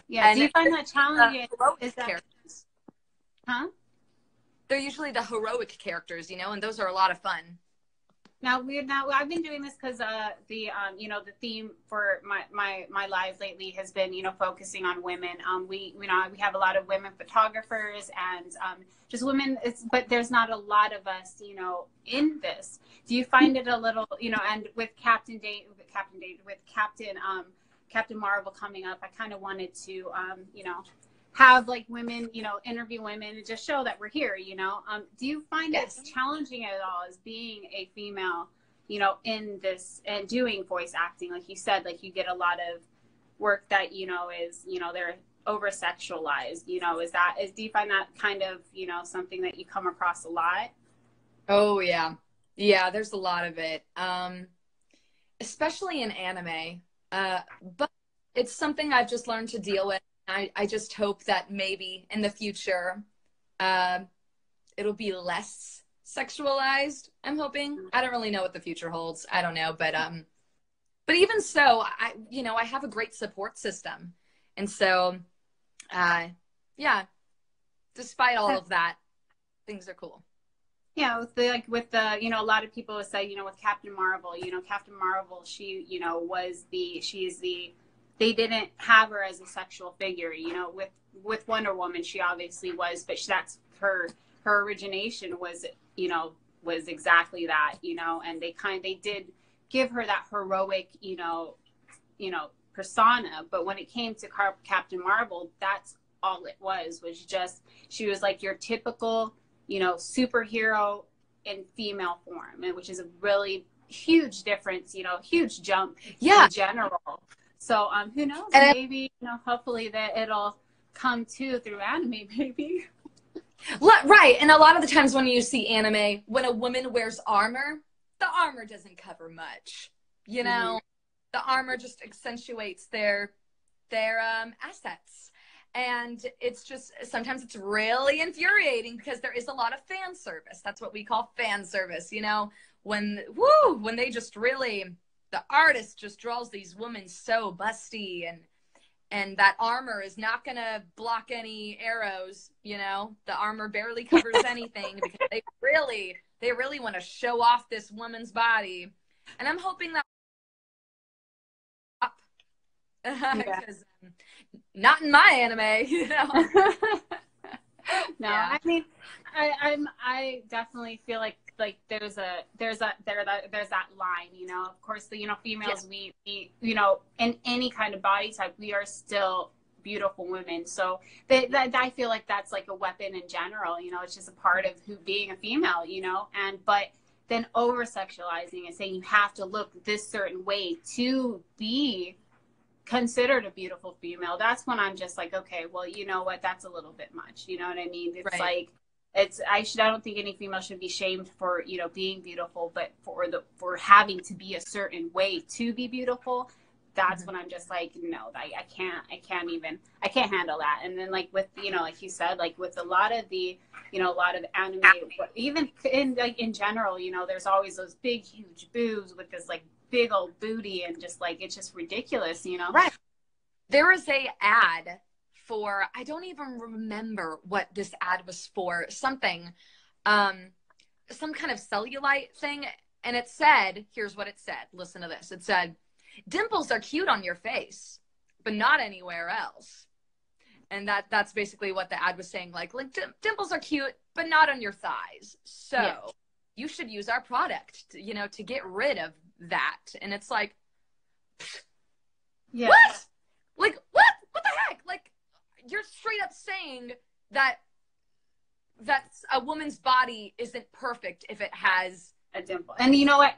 Yeah, do you find that challenging? Is that characters? Huh? They're usually the heroic characters, you know, and those are a lot of fun. Now I've been doing this because the theme for my lives lately has been, you know, focusing on women. We have a lot of women photographers and just women. But there's not a lot of us, you know, in this. Do you find it a little, you know, and with Captain Marvel coming up, I kind of wanted to, you know, have like women, you know, interview women and just show that we're here, you know. Do you find it challenging at all as being a female, you know, in this and doing voice acting? Like you said, like you get a lot of work that, you know, is, you know, they're over sexualized, you know, do you find that kind of, you know, something that you come across a lot? Oh yeah. Yeah, there's a lot of it. Especially in anime. But it's something I've just learned to deal with. I just hope that maybe in the future, it'll be less sexualized. I'm hoping. I don't really know what the future holds. I don't know, but even so, I have a great support system, and so, yeah. Despite all of that, things are cool. Yeah, with the you know, a lot of people say, you know, with Captain Marvel, you know, Captain Marvel, she, you know, they didn't have her as a sexual figure, you know. With Wonder Woman, she obviously was, but that's her origination was, you know, was exactly that, you know. And they did give her that heroic, you know, persona, but when it came to Captain Marvel, that's all it was just, she was like your typical, you know, superhero in female form, and which is a really huge difference, you know, huge jump in general. So who knows? And maybe, you know, hopefully that it'll come through anime, maybe. Right, and a lot of the times when you see anime, when a woman wears armor, the armor doesn't cover much. You know, the armor just accentuates their assets. And it's just, sometimes it's really infuriating because there is a lot of fan service. That's what we call fan service, you know, when they just really, the artist just draws these women so busty, and that armor is not going to block any arrows, you know, the armor barely covers anything because they really want to show off this woman's body. And I'm hoping that because not in my anime, you know. No, yeah. I mean, I definitely feel like there's that line, you know. Of course, you know, females, we you know, in any kind of body type, we are still beautiful women. So I feel like that's like a weapon in general, you know. It's just a part of being a female, you know. But then over sexualizing and saying you have to look this certain way to be considered a beautiful female, that's when I'm just like, okay, well, you know what, that's a little bit much, you know what I mean? It's like, I don't think any female should be shamed for, you know, being beautiful, but for having to be a certain way to be beautiful, that's when I'm just like, no, I can't handle that. And then like with, you know, like you said, like with a lot of the, you know, a lot of anime, even in general, you know, there's always those big, huge boobs with this like big old booty, and just like, it's just ridiculous, you know? Right. There was a ad for, I don't even remember what this ad was for, something, some kind of cellulite thing. And it said, here's what it said. Listen to this. It said, dimples are cute on your face, but not anywhere else. And that's basically what the ad was saying. Like dimples are cute, but not on your thighs. So you should use our product to, you know, to get rid of that. And it's like, Yeah. What? Like, what? What the heck? Like, you're straight up saying that a woman's body isn't perfect if it has a dimple. And you know what?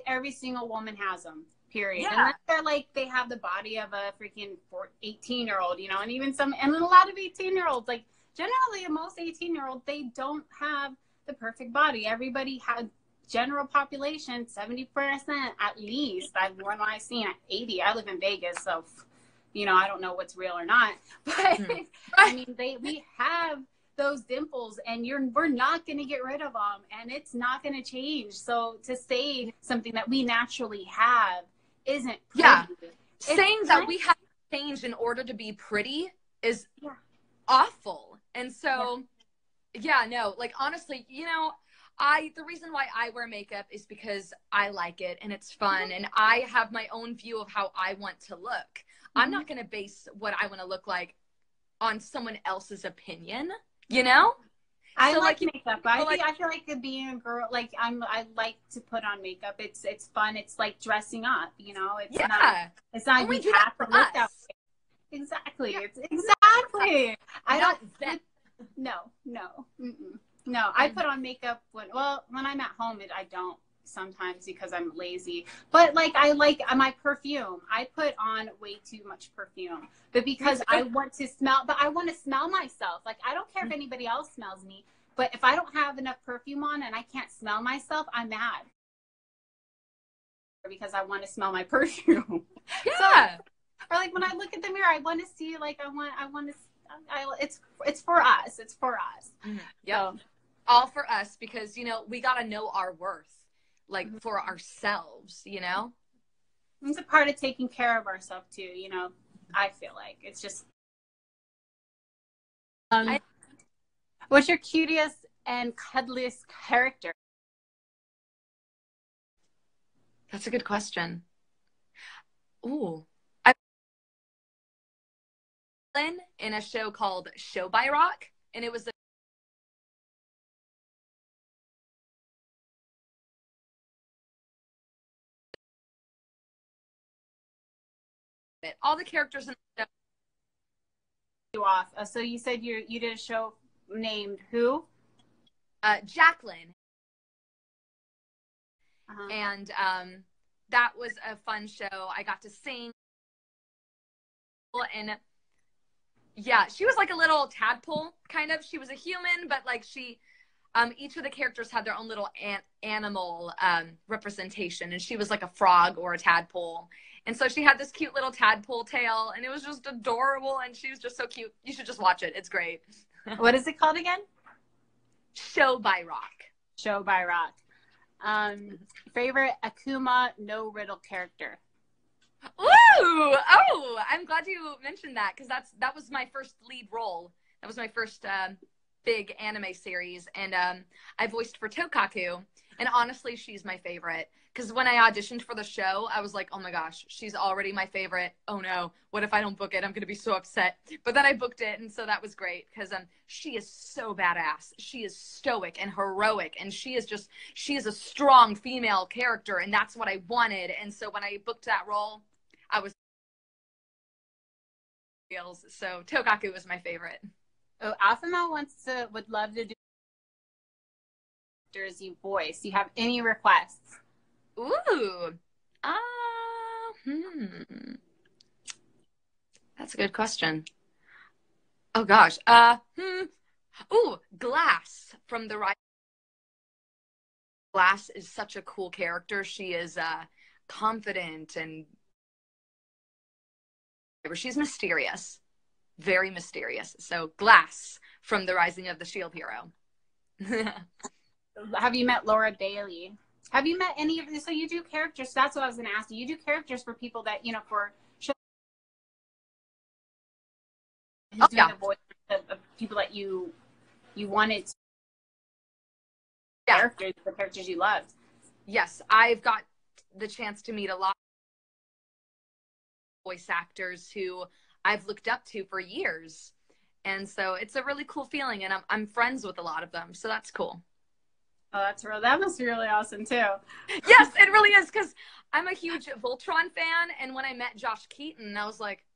Every single woman has them. Period. Yeah. Unless they're like they have the body of a freaking 18-year-old, you know, and even some and a lot of 18-year-olds, like generally most 18-year-olds, they don't have the perfect body. Everybody has general population, 70% at least. When I've seen 80. I live in Vegas, so you know, I don't know what's real or not. But I mean we have those dimples and we're not going to get rid of them and it's not going to change. So to say something that we naturally have isn't pretty. Yeah. Saying that we have to change in order to be pretty is awful. And so, no, like honestly, you know, the reason why I wear makeup is because I like it and it's fun and I have my own view of how I want to look. I'm not going to base what I want to look like on someone else's opinion, you know? I like makeup. I feel like being a girl, like I like to put on makeup. It's fun. It's like dressing up, you know. It's not we have to look that way. Exactly. Yeah. It's exactly. I not don't. that. No. I put on makeup when I'm at home. I don't sometimes because I'm lazy. But like I like my perfume. I put on way too much perfume, but because I want to smell. But I want to smell myself. Like I don't care if anybody else smells me. But if I don't have enough perfume on and I can't smell myself, I'm mad because I want to smell my perfume. Yeah. Or like when I look at the mirror, I want to see like I want to. It's for us. It's for us. Mm-hmm. Yeah. So, all for us because, you know, we got to know our worth, like for ourselves, you know? It's a part of taking care of ourselves too, you know? I feel like it's just. What's your cutest and cuddliest character? That's a good question. Ooh. In a show called Show by Rock, and it was all the characters in the show. You off. So you said you did a show named who? Jacqueline. And that was a fun show. I got to sing, and yeah, she was like a little tadpole, kind of. She was a human, but like each of the characters had their own little animal representation, and she was like a frog or a tadpole. And so she had this cute little tadpole tail, and it was just adorable, and she was just so cute. You should just watch it. It's great. What is it called again? Show by Rock. Show by Rock. Favorite Akuma no riddle character? Ooh! Oh, I'm glad you mentioned that because that was my first lead role. That was my first big anime series, and I voiced for Tokaku. And honestly, she's my favorite because when I auditioned for the show, I was like, oh my gosh, she's already my favorite. Oh no, what if I don't book it? I'm gonna be so upset. But then I booked it, and so that was great because she is so badass. She is stoic and heroic, and she is a strong female character, and that's what I wanted. And so when I booked that role, I was so Tokaku was my favorite. Oh, Afama would love to do characters you voice. Do you have any requests? Ooh. That's a good question. Oh gosh. Ooh, Glass from the Rise. Glass is such a cool character. She is confident and she's mysterious. Very mysterious. So Glass from the Rising of the Shield Hero. Have you met Laura Bailey? Have you met any of these? So you do characters. That's what I was going to ask you. You do characters for people that, you know, for shows. Doing the voice of people that you wanted to. Yeah. The characters you loved. Yes, I've got the chance to meet a lot of voice actors who I've looked up to for years. And so it's a really cool feeling, and I'm friends with a lot of them, so that's cool. Oh, that's real. That must be really awesome too. Yes, it really is, because I'm a huge Voltron fan, and when I met Josh Keaton, I was like,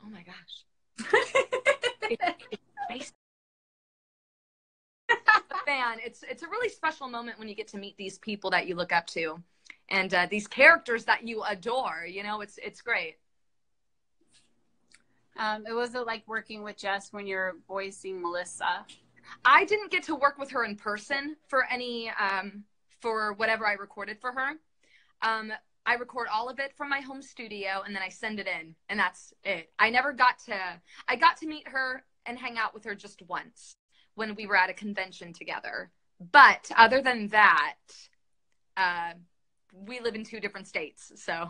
oh my gosh. It's fan. It's a really special moment when you get to meet these people that you look up to, and these characters that you adore. You know, it's great. It wasn't like working with Jess when you're voicing Melissa. I didn't get to work with her in person for any for whatever I recorded for her. I record all of it from my home studio and then I send it in, and that's it. I got to meet her and hang out with her just once when we were at a convention together. But other than that, we live in 2 different states. So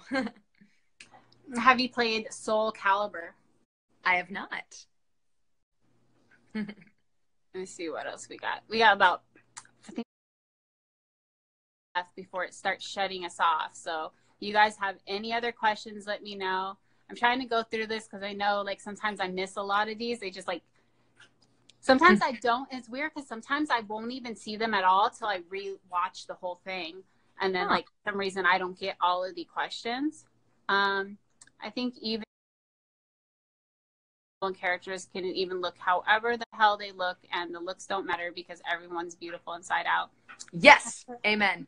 have you played Soul Calibur? I have not. Let me see what else we got. We got about, I think, before it starts shutting us off. So you guys have any other questions, let me know. I'm trying to go through this because I know like sometimes I miss a lot of these. They just like, sometimes I don't. It's weird because sometimes I won't even see them at all till I re-watch the whole thing. And then like for some reason I don't get all of the questions. I think even characters can even look however the hell they look, and the looks don't matter because everyone's beautiful inside out. Yes. Amen.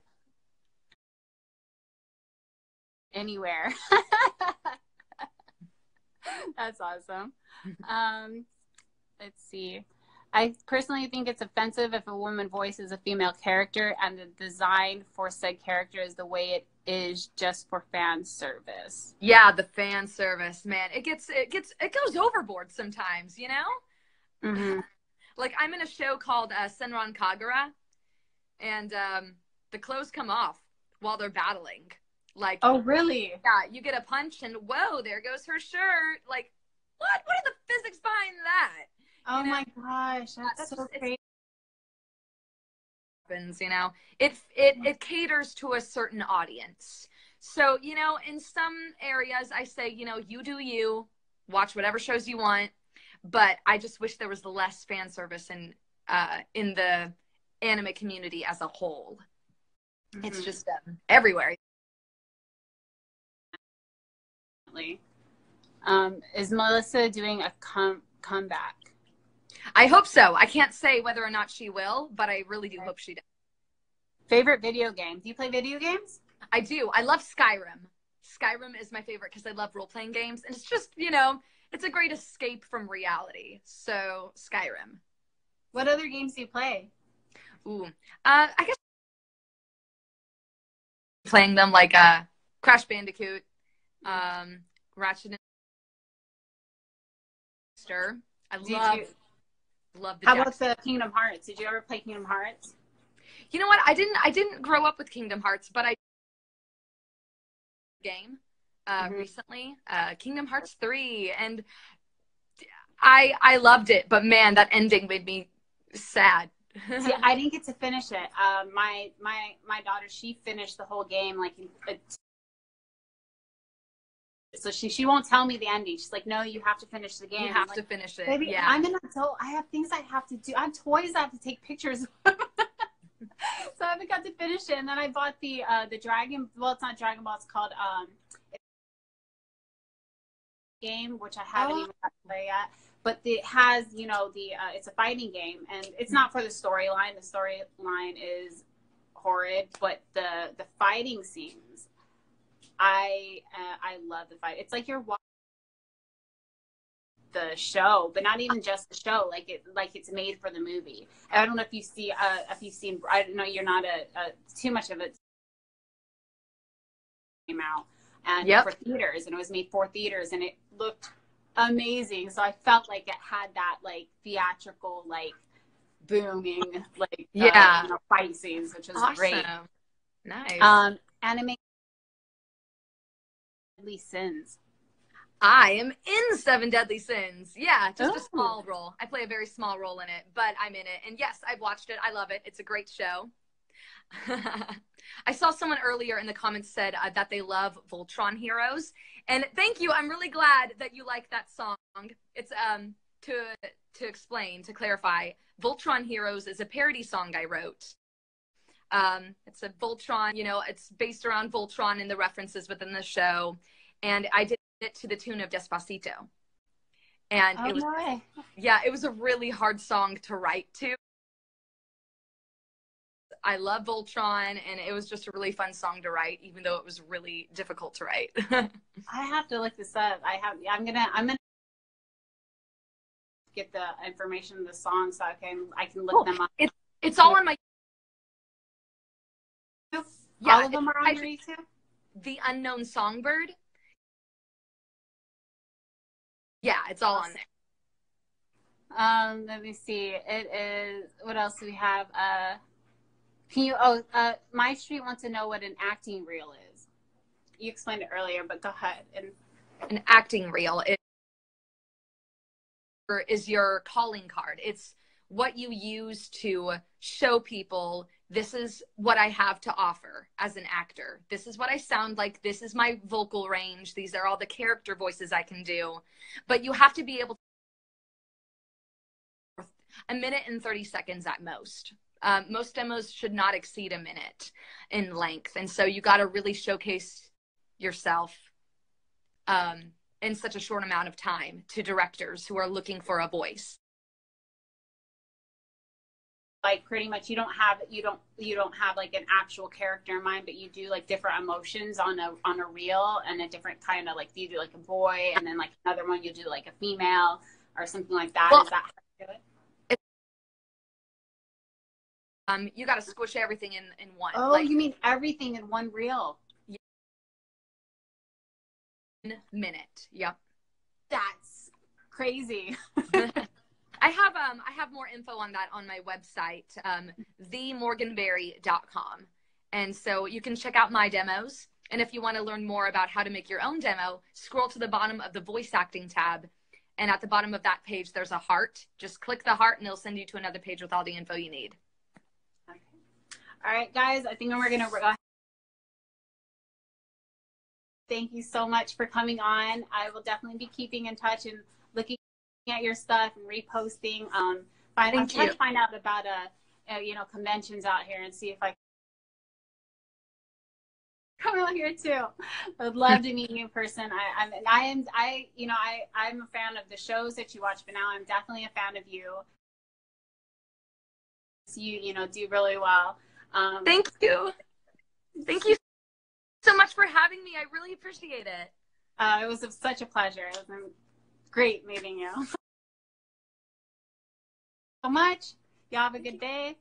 Anywhere. That's awesome. Let's see. I personally think it's offensive if a woman voices a female character and the design for said character is the way it is just for fan service. Yeah, the fan service, man. It goes overboard sometimes, you know? Mm-hmm. Like I'm in a show called Senran Kagura, and the clothes come off while they're battling. Like, oh, really? Yeah, you get a punch and whoa, there goes her shirt. Like, what? What are the physics behind that? Oh my gosh, that's so crazy. You know, it caters to a certain audience. So, you know, in some areas I say, you know, you do you, watch whatever shows you want, but I just wish there was less fan service in the anime community as a whole. Mm-hmm. It's just everywhere. Is Melissa doing a comeback? I hope so. I can't say whether or not she will, but I really do hope she does. Favorite video game? Do you play video games? I do. I love Skyrim. Skyrim is my favorite because I love role-playing games. And it's just, you know, it's a great escape from reality. So, Skyrim. What other games do you play? Ooh. I guess playing them like Crash Bandicoot, Ratchet and Stir. I love the How about the Kingdom Hearts? Did you ever play Kingdom Hearts? You know what? I didn't grow up with Kingdom Hearts, but I game recently, Kingdom Hearts 3, and I loved it, but man, that ending made me sad. See, I didn't get to finish it. My daughter, she finished the whole game like so she won't tell me the ending. She's like, no, you have to finish the game. You have to finish it. Baby, yeah. I'm an adult. I have things I have to do. I have toys I have to take pictures of. So I haven't got to finish it. And then I bought the Dragon, well, it's not Dragon Ball, it's called game, which I haven't even got to play yet. But it has, you know, it's a fighting game, and it's not for the storyline. The storyline is horrid, but the fighting scenes, I love the fight. It's like you're watching the show, but not even just the show. Like it's made for the movie. I don't know if you see if you've seen. I don't know. You're not too much of it. Came out and for theaters, and it was made for theaters, and it looked amazing. So I felt like it had that like theatrical, like booming, like you know, fight scenes, which was awesome. Great. Nice. Anime Deadly Sins. I am in Seven Deadly Sins. Yeah, just a small role. I play a very small role in it, but I'm in it. And yes, I've watched it. I love it. It's a great show. I saw someone earlier in the comments said that they love Voltron Heroes. And thank you. I'm really glad that you like that song. It's to explain, to clarify, Voltron Heroes is a parody song I wrote It's a Voltron, you know, it's based around Voltron and the references within the show. And I did it to the tune of Despacito. And it was, no way. yeah, it was a really hard song to write to. I love Voltron, and it was just a really fun song to write, even though it was really difficult to write. I have to look this up. I'm gonna get the information of the song so I can look them up. It's all on my. Yeah, all of them are on your YouTube. The Unknown Songbird. Yeah, it's all on there. Let me see. It is. What else do we have? My Street wants to know what an acting reel is. You explained it earlier, but go ahead. An acting reel is your calling card. It's what you use to show people, this is what I have to offer as an actor. This is what I sound like. This is my vocal range. These are all the character voices I can do. But you have to be able to 1 minute and 30 seconds at most. Most demos should not exceed 1 minute in length. And so you got to really showcase yourself in such a short amount of time to directors who are looking for a voice. Like pretty much you don't have like an actual character in mind, but you do like different emotions on a reel, and a different kind of like, you do like a boy, and then like another one you do like a female or something like that. Well, is that how you do it? You got to squish everything in one. Oh, like, you mean everything in one reel? 1 minute. Yep. That's crazy. I have more info on that on my website, themorganberry.com. And so you can check out my demos. And if you want to learn more about how to make your own demo, scroll to the bottom of the voice acting tab. And at the bottom of that page, there's a heart. Just click the heart and it'll send you to another page with all the info you need. Okay. All right, guys, I think we're going to thank you so much for coming on. I will definitely be keeping in touch and looking at your stuff and reposting. I'm trying to find out about conventions out here and see if I can come out here too. I'd love to meet you in person. I'm a fan of the shows that you watch, but now I'm definitely a fan of you. You do really well. Thank you. Thank you so much for having me. I really appreciate it. It was such a pleasure. It was great meeting you. So much. Y'all have a good day.